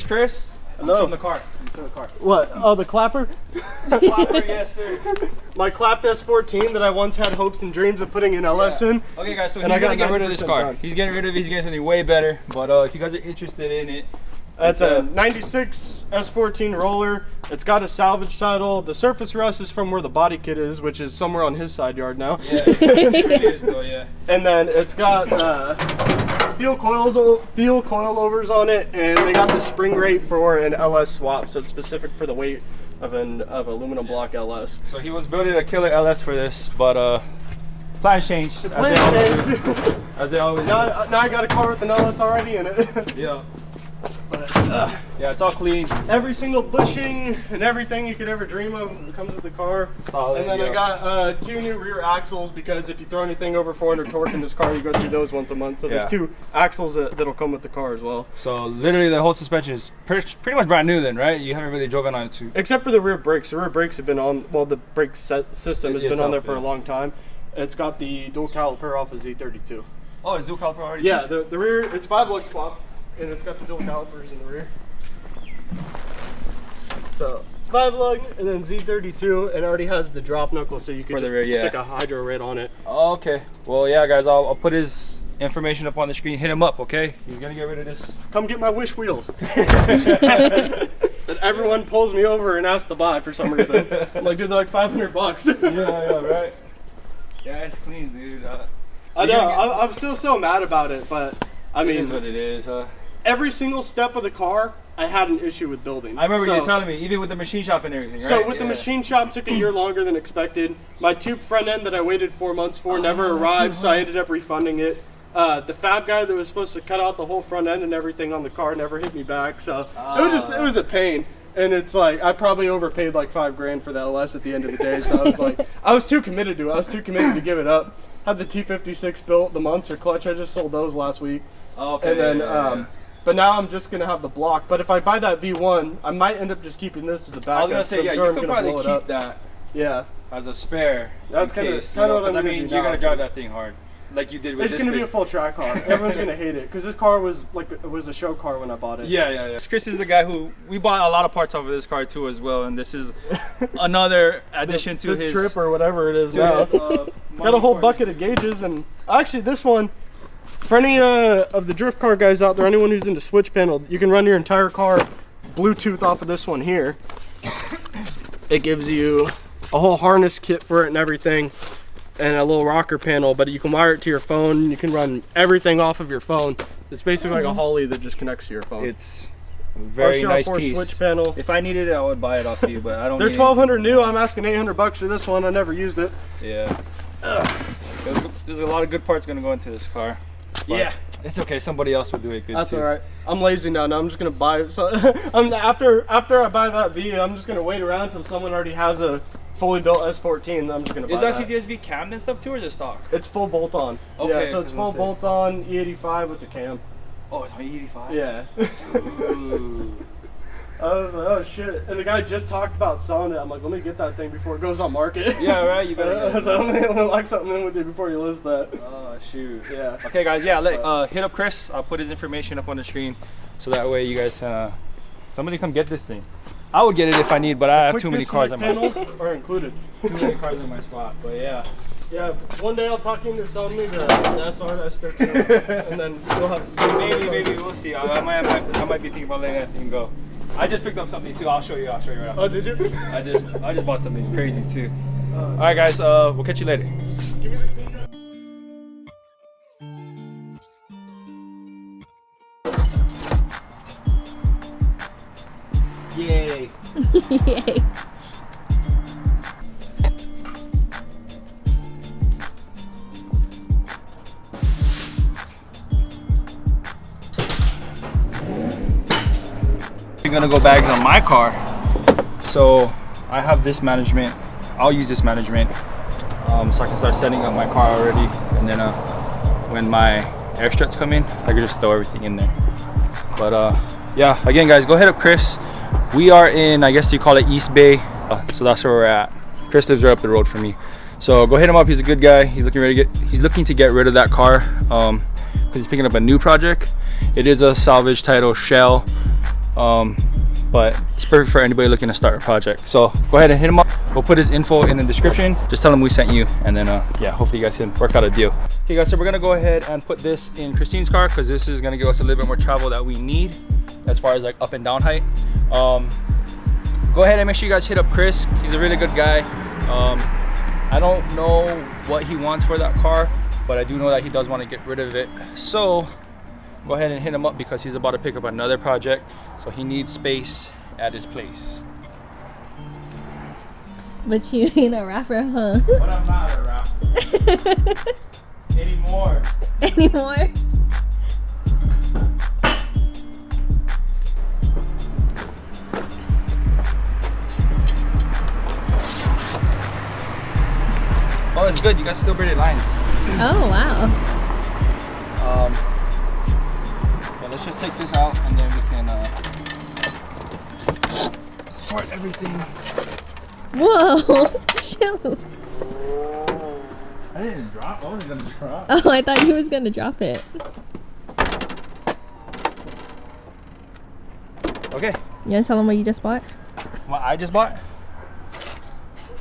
Chris. Hello. Show him the car. Show the car. What? Oh, the clapper? Clapper, yes, sir. My clapped S14 that I once had hopes and dreams of putting an LS in. Okay, guys, so he's gonna get rid of this car. He's getting rid of it. He's getting something way better. But if you guys are interested in it, that's a 96 S14 roller. It's got a salvage title. The surface rust is from where the body kit is, which is somewhere on his side yard now. Yeah, it is though, yeah. And then it's got fuel coilovers on it, and they got the spring rate for an LS swap, so it's specific for the weight of an aluminum block LS. So he was building a killer LS for this, but plans changed. The plans changed. As they always do. Now I got a car with an LS already in it. Yeah. But, yeah, it's all clean. Every single bushing and everything you could ever dream of comes with the car. Solid. And then I got 2 new rear axles, because if you throw anything over 400 torque in this car, you go through those once a month. So there's 2 axles that'll come with the car as well. So literally the whole suspension is pretty much brand new then, right? You haven't really driven on it too. Except for the rear brakes. The rear brakes have been on, well, the brake system has been on there for a long time. It's got the dual caliper off of Z32. Oh, it's dual caliper already? Yeah, the rear, it's 5-lug swap, and it's got the dual calipers in the rear. So 5-lug and then Z32, and it already has the drop knuckle, so you can stick a hydro red on it. Okay. Well, yeah, guys, I'll put his information up on the screen. Hit him up, okay? He's gonna get rid of this. Come get my wish wheels. That everyone pulls me over and asks to buy for some reason. I'm like, dude, they're like $500. Yeah, right. Yeah, it's clean, dude. I know. I'm still so mad about it, but I mean, it is what it is. Every single step of the car, I had an issue with building. I remember you telling me, even with the machine shop and everything, right? So with the machine shop, took a year longer than expected. My tube front end that I waited 4 months for never arrived, so I ended up refunding it. The fab guy that was supposed to cut out the whole front end and everything on the car never hit me back, so it was a pain. And it's like, I probably overpaid like $5 grand for the LS at the end of the day, so I was like, I was too committed to it. I was too committed to give it up. Had the T56 built, the monster clutch, I just sold those last week. Okay. And then, but now I'm just gonna have the block. But if I buy that V1, I might end up just keeping this as a backup. I was gonna say, you could probably keep that. Yeah. As a spare. That's kind of what I'm you're gonna drive that thing hard, like you did with this. It's gonna be a full track car. Everyone's gonna hate it because this car was like, it was a show car when I bought it. Yeah. Chris is the guy who we bought a lot of parts off of this car too as well, and this is another addition to his trip or whatever it is now. Got a whole bucket of gauges, and actually this one, for any of the drift car guys out there, anyone who's into switch panel, you can run your entire car Bluetooth off of this one here. It gives you a whole harness kit for it and everything, and a little rocker panel, but you can wire it to your phone. You can run everything off of your phone. It's basically like a Holly that just connects to your phone. It's a very nice piece. Switch panel. If I needed it, I would buy it off you, but I don't. They're $1,200 new. I'm asking $800 for this one. I never used it. Yeah. There's a lot of good parts gonna go into this car. Yeah. It's okay. Somebody else will do it good. That's too. all right. I'm lazy now. Now I'm just gonna buy it. So after I buy that V, I'm just gonna wait around until someone already has a fully built S14. I'm just gonna buy Is that CTSV cammed and stuff too, or is it stock? It's full bolt on. Okay. Yeah, so it's full bolt on E85 with the cam. Oh, it's on E85. Yeah. Ooh. I was like, oh shit. And the guy just talked about selling it. I'm like, let me get that thing before it goes on market. Yeah, right. You better. I was like, I'm gonna lock something in with you before you list that. Oh shoot. Yeah. Okay, guys. Yeah, hit up Chris. I'll put his information up on the screen, so that way you guys, somebody come get this thing. I would get it if I need, but I have too many cars on my. Panels are included. Too many cars in my spot, but yeah. Yeah, one day I'll talk you into selling me the SR, the S13, and then we'll have. Maybe we'll see. I might be thinking about letting that thing go. I just picked up something too. I'll show you right after. Oh, did you? I just bought something crazy too. All right, guys. We'll catch you later. Give me the thing. Yay! Yay! I'm gonna go bags on my car, so I have this management. I'll use this management so I can start setting up my car already, and then when my air struts come in, I can just throw everything in there. But yeah, again guys, go hit up Chris. We are in, I guess you call it East Bay, so that's where we're at. Chris lives right up the road from me, so go hit him up. He's a good guy. He's looking to get rid of that car because he's picking up a new project. It is a salvage title shell. but it's perfect for anybody looking to start a project. So go ahead and hit him up. We'll put his info in the description. Just tell him we sent you, and then yeah, hopefully you guys can work out a deal. Okay guys, so we're gonna go ahead and put this in Christine's car because this is gonna give us a little bit more travel that we need as far as like up and down height. Go ahead and make sure you guys hit up Chris. He's a really good guy. I don't know what he wants for that car, but I do know that he does want to get rid of it. So go ahead and hit him up because he's about to pick up another project, so he needs space at his place. But you ain't a rapper, huh? But I'm not a rapper. Anymore. Anymore? Oh, it's good. You got still braided lines. Oh, wow. So let's just take this out and then we can sort everything. Whoa. Chill. I didn't drop. I wasn't gonna drop. Oh, I thought you was gonna drop it. Okay. You wanna tell them what you just bought? What I just bought?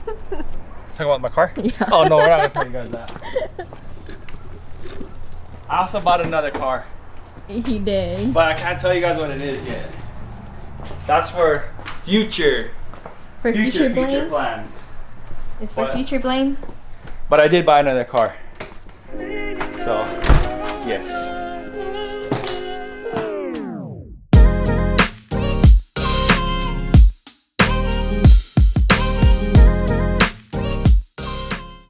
Talking about my car? Yeah. Oh no, we're not gonna tell you guys that. I also bought another car, He did. but I can't tell you guys what it is yet. That's for future For Blaine? plans. It's for What? future Blaine? But I did buy another car. So, yes.